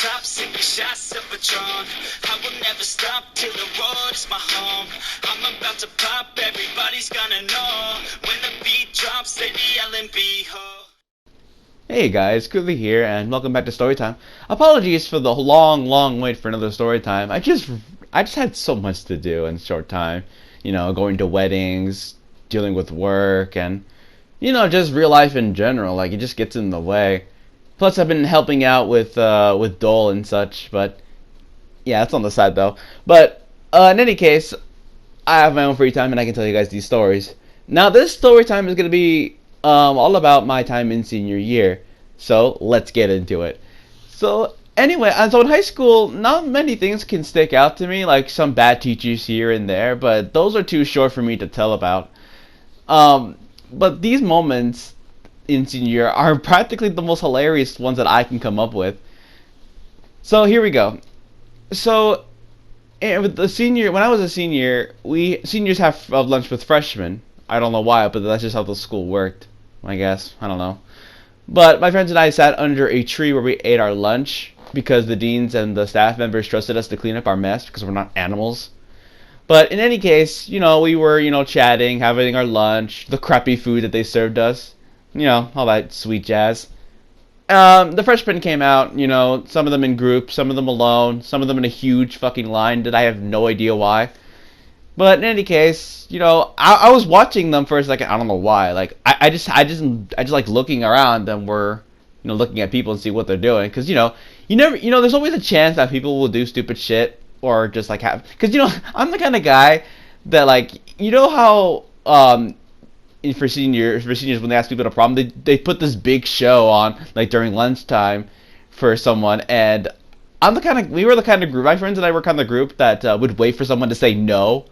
top, sipping shots of Patron. I will never stop till the road is my home. I'm about to pop, everybody's gonna know. When the beat drops, they be yelling, "Beho." Hey guys, Quickly here, and welcome back to Storytime. Apologies for the long wait for another Storytime. I just had so much to do in a short time. You know, going to weddings, dealing with work, and just real life in general. Like, it just gets in the way. Plus, I've been helping out with Dole and such, but yeah, that's on the side though. But in any case, I have my own free time, and I can tell you guys these stories. Now, this story time is going to be all about my time in senior year. So, let's get into it. So, anyway, so in high school, not many things can stick out to me, like some bad teachers here and there, but those are too short for me to tell about. But these moments in senior year are practically the most hilarious ones that I can come up with. So, here we go. So, with when I was a senior, seniors have lunch with freshmen. I don't know why, but that's just how the school worked, I guess. I don't know. But my friends and I sat under a tree where we ate our lunch because the deans and the staff members trusted us to clean up our mess because we're not animals. But in any case, we were, chatting, having our lunch, the crappy food that they served us, all that sweet jazz. The freshmen came out, some of them in groups, some of them alone, some of them in a huge fucking line that I have no idea why. But in any case, I was watching them for a second. I don't know why. Like, I just like looking around, and we're, looking at people and see what they're doing. Because, there's always a chance that people will do stupid shit or just like because, I'm the kind of guy that, like, how, for seniors when they ask people a problem, they put this big show on, like, during lunchtime for someone. And we were the kind of group, my friends and I were kind of the group that would wait for someone to say no.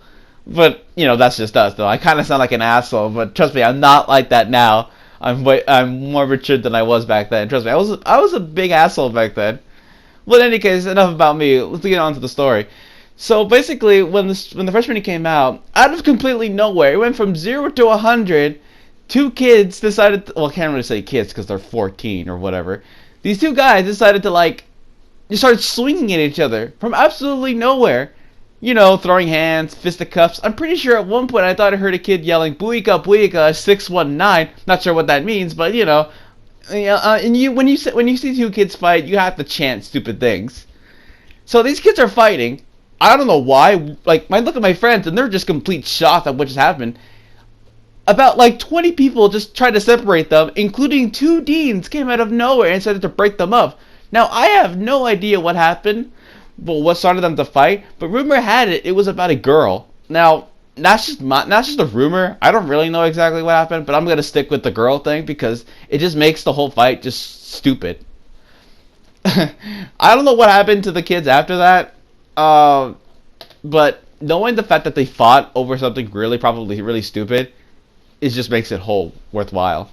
But, that's just us, though. I kind of sound like an asshole, but trust me, I'm not like that now. I'm more matured than I was back then. Trust me, I was a big asshole back then. Well, in any case, enough about me. Let's get on to the story. So, basically, when the freshman came out of completely nowhere, it went from 0 to 100. Two kids decided, I can't really say kids because they're 14 or whatever. These two guys decided to, like, just started swinging at each other from absolutely nowhere. Throwing hands, fisticuffs. I'm pretty sure at one point I thought I heard a kid yelling, "Booyaka, booyaka, 619." Not sure what that means, but and when you see two kids fight, you have to chant stupid things. So these kids are fighting. I don't know why. Like, I look at my friends and they're just complete shocked at what just happened. About like 20 people just tried to separate them, including two deans came out of nowhere and started to break them up. Now, I have no idea what happened, but what started them to fight. But rumor had it was about a girl. Now, that's just a rumor. I don't really know exactly what happened, but I'm gonna stick with the girl thing because it just makes the whole fight just stupid. I don't know what happened to the kids after that, but knowing the fact that they fought over something probably really stupid, it just makes it whole worthwhile.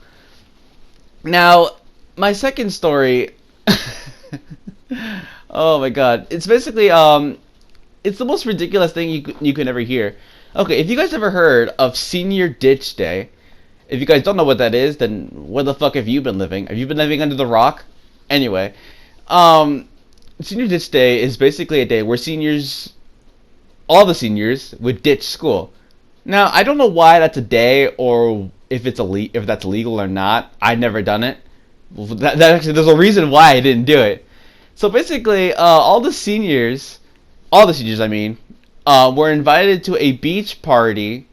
Now, my second story. Oh my god. It's basically, it's the most ridiculous thing you can ever hear. Okay, if you guys ever heard of Senior Ditch Day, if you guys don't know what that is, then where the fuck have you been living? Have you been living under the rock? Anyway, Senior Ditch Day is basically a day where all the seniors would ditch school. Now, I don't know why that's a day or if that's illegal or not. I've never done it. Well, that actually, there's a reason why I didn't do it. So basically, all the seniors, I mean, were invited to a beach party,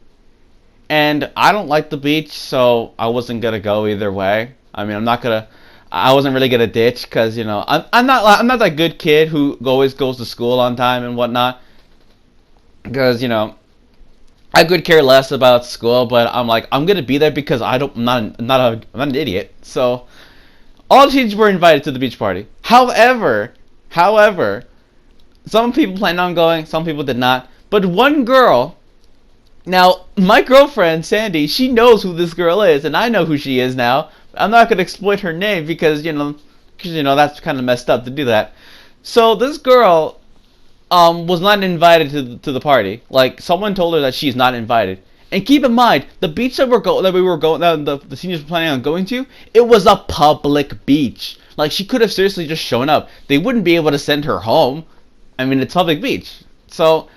and I don't like the beach, so I wasn't gonna go either way. I mean, I wasn't really gonna ditch because I'm not that good kid who always goes to school on time and whatnot. Because I could care less about school, but I'm like, I'm gonna be there because I'm not an idiot. So all the teachers were invited to the beach party. However, some people planned on going, some people did not. But one girl, now my girlfriend Sandy, she knows who this girl is, and I know who she is now. I'm not gonna exploit her name because that's kind of messed up to do that. So this girl was not invited to the party. Like, someone told her that she's not invited. And keep in mind, the beach that the seniors were planning on going to, it was a public beach. Like, she could have seriously just shown up. They wouldn't be able to send her home. I mean, it's public beach. So,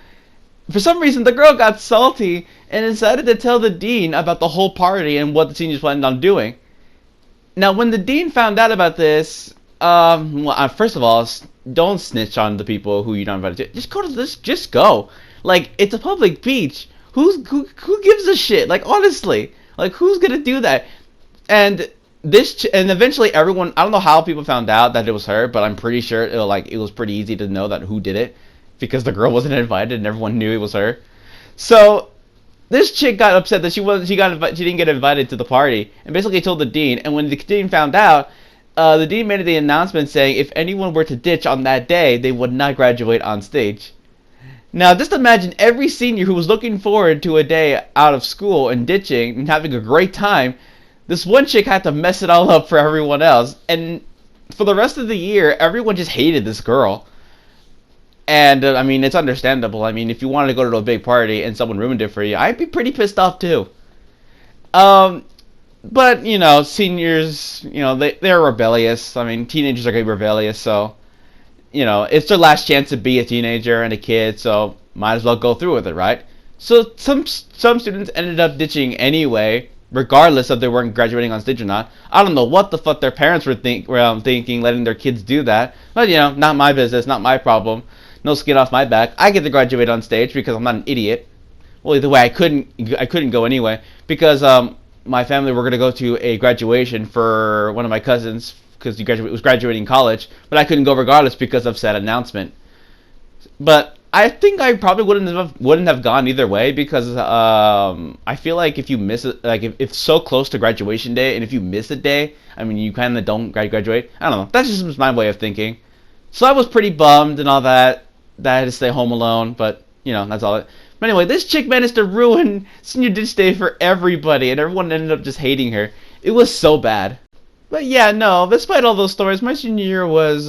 for some reason, the girl got salty and decided to tell the dean about the whole party and what the seniors planned on doing. Now, when the dean found out about this, first of all, don't snitch on the people who you're not invited to. Just go to this. Just go. Like, it's a public beach. Who gives a shit? Like, honestly, like, who's gonna do that? And and eventually everyone. I don't know how people found out that it was her, but I'm pretty sure it was pretty easy to know that who did it, because the girl wasn't invited and everyone knew it was her. So this chick got upset that she didn't get invited to the party, and basically told the dean. And when the dean found out, the dean made the announcement saying if anyone were to ditch on that day, they would not graduate on stage. Now, just imagine every senior who was looking forward to a day out of school and ditching and having a great time. This one chick had to mess it all up for everyone else, and for the rest of the year, everyone just hated this girl. And, I mean, it's understandable. I mean, if you wanted to go to a big party and someone ruined it for you, I'd be pretty pissed off too. But, you know, seniors, you know, they're rebellious. I mean, teenagers are going to be rebellious, so, you know, it's their last chance to be a teenager and a kid, so might as well go through with it, right? So some students ended up ditching anyway, regardless of they weren't graduating on stage or not. I don't know what the fuck their parents were thinking, letting their kids do that. But, you know, not my business, not my problem. No skin off my back. I get to graduate on stage because I'm not an idiot. Well, either way, I couldn't go anyway because my family were gonna go to a graduation for one of my cousins because he was graduating college, but I couldn't go regardless because of said announcement. But I think I probably wouldn't have gone either way because I feel like if you miss it, like if it's so close to graduation day, and if you miss a day, I mean you kind of don't graduate. I don't know. That's just my way of thinking. So I was pretty bummed and all that I had to stay home alone, but you know that's all it. But anyway, this chick managed to ruin senior ditch day for everybody, and everyone ended up just hating her. It was so bad. But yeah, no, despite all those stories, my senior year was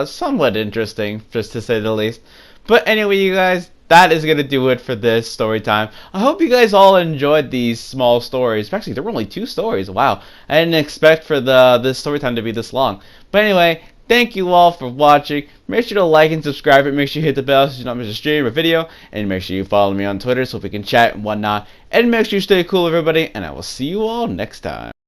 somewhat interesting, just to say the least. But anyway, you guys, that is going to do it for this story time. I hope you guys all enjoyed these small stories. Actually, there were only 2 stories. Wow. I didn't expect for this story time to be this long. But anyway, thank you all for watching. Make sure to like and subscribe and make sure you hit the bell so you don't miss a stream or video. And make sure you follow me on Twitter so we can chat and whatnot. And make sure you stay cool, everybody. And I will see you all next time.